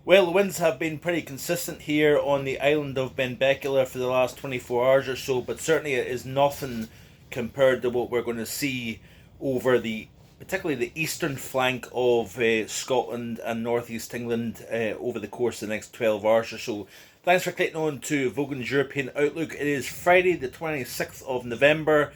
Well, the winds have been pretty consistent here on the island of Benbecula for the last 24 hours or so, but certainly it is nothing compared to what we're going to see over particularly the eastern flank of Scotland and northeast England over the course of the next 12 hours or so. Thanks for clicking on to Vogan's European Outlook. It is Friday, the 26th of November,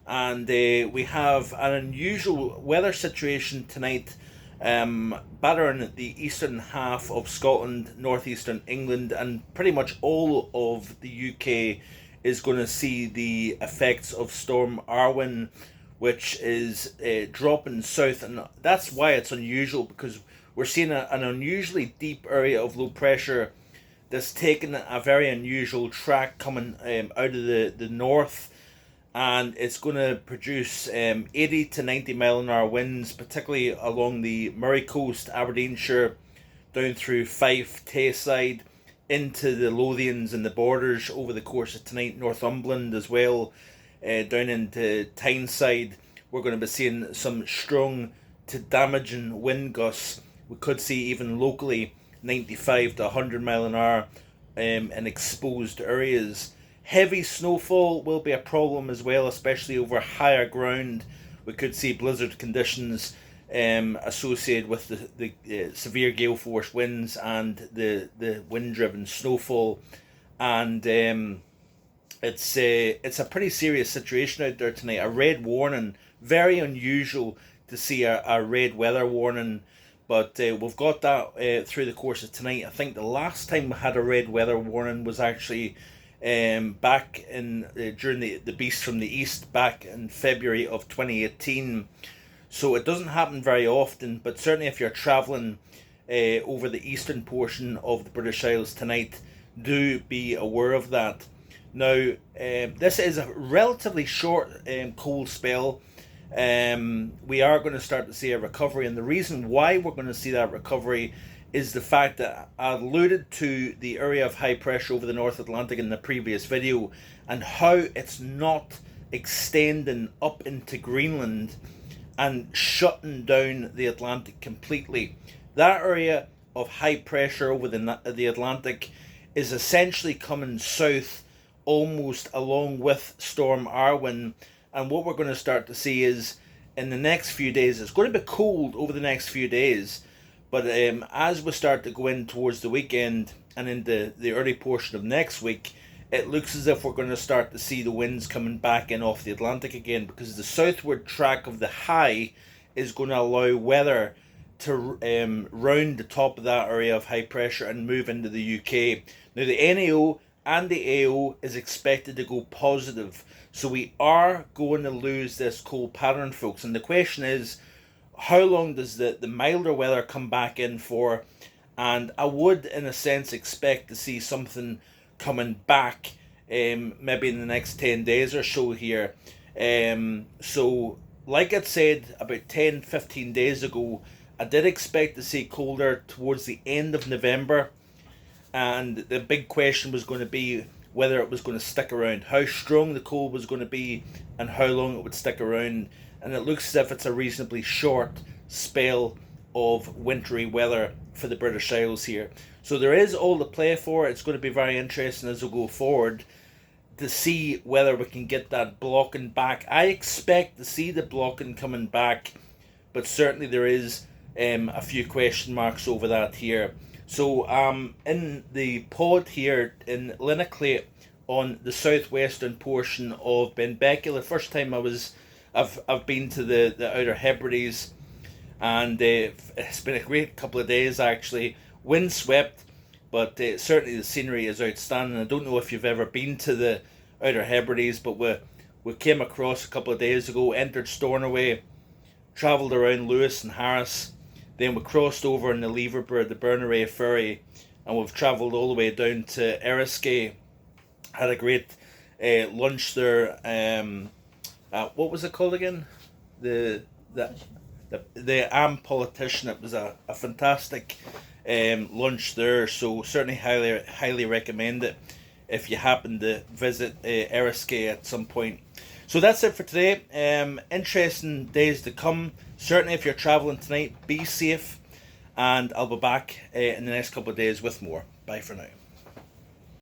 and we have an unusual weather situation tonight, battering the eastern half of Scotland, northeastern England, and pretty much all of the UK is going to see the effects of Storm Arwen, which is dropping south, and that's why it's unusual, because we're seeing an unusually deep area of low pressure that's taken a very unusual track coming out of the north, and it's going to produce 80 to 90 mile an hour winds, particularly along the Moray coast, Aberdeenshire, down through Fife, Tayside, into the Lothians and the borders over the course of tonight, Northumberland as well, down into Tyneside. We're going to be seeing some strong to damaging wind gusts. We could see even locally 95 to 100 mile an hour in exposed areas. Heavy snowfall will be a problem as well, especially over higher ground. We could see blizzard conditions associated with the severe gale force winds and the wind driven snowfall, and it's a pretty serious situation out there tonight. A red warning, very unusual to see a red weather warning, but we've got that through the course of tonight. I think the last time we had a red weather warning was actually back in during the Beast from the East back in February of 2018. So it doesn't happen very often, but certainly if you're travelling over the eastern portion of the British Isles tonight, do be aware of that. Now, this is a relatively short cold spell. We are going to start to see a recovery, and the reason why we're going to see that recovery is the fact that I alluded to the area of high pressure over the North Atlantic in the previous video, and how it's not extending up into Greenland and shutting down the Atlantic completely. That area of high pressure over the Atlantic is essentially coming south almost along with Storm Arwen, and what we're going to start to see is in the next few days, it's going to be cold over the next few days, but as we start to go in towards the weekend and into the early portion of next week, it looks as if we're going to start to see the winds coming back in off the Atlantic again, because the southward track of the high is going to allow weather to round the top of that area of high pressure and move into the UK. Now the NAO and the AO is expected to go positive, so we are going to lose this cold pattern, folks, and the question is, how long does the milder weather come back in for? And I would in a sense expect to see something coming back maybe in the next 10 days or so here. So like I said about 10-15 days ago, I did expect to see colder towards the end of November, and the big question was going to be whether it was going to stick around, how strong the cold was going to be and how long it would stick around, and it looks as if it's a reasonably short spell of wintry weather for the British Isles here. So there is all to play for. It's going to be very interesting as we go forward to see whether we can get that blocking back. I expect to see the blocking coming back, but certainly there is a few question marks over that here. So in the pod here in Linnaclate on the southwestern portion of Benbecula, first time I've been to the Outer Hebrides, and it's been a great couple of days actually. Windswept, but certainly the scenery is outstanding. I don't know if you've ever been to the Outer Hebrides, but we came across a couple of days ago, entered Stornoway, travelled around Lewis and Harris, then we crossed over in the Leverbird, the Berneray ferry, and we've travelled all the way down to Eriskay. Had a great lunch there. What was it called again? The Am Politician. It was a fantastic lunch there, so certainly highly recommend it if you happen to visit Eriskay at some point. So that's it for today. Interesting days to come. Certainly if you're travelling tonight, be safe, and I'll be back in the next couple of days with more. Bye for now.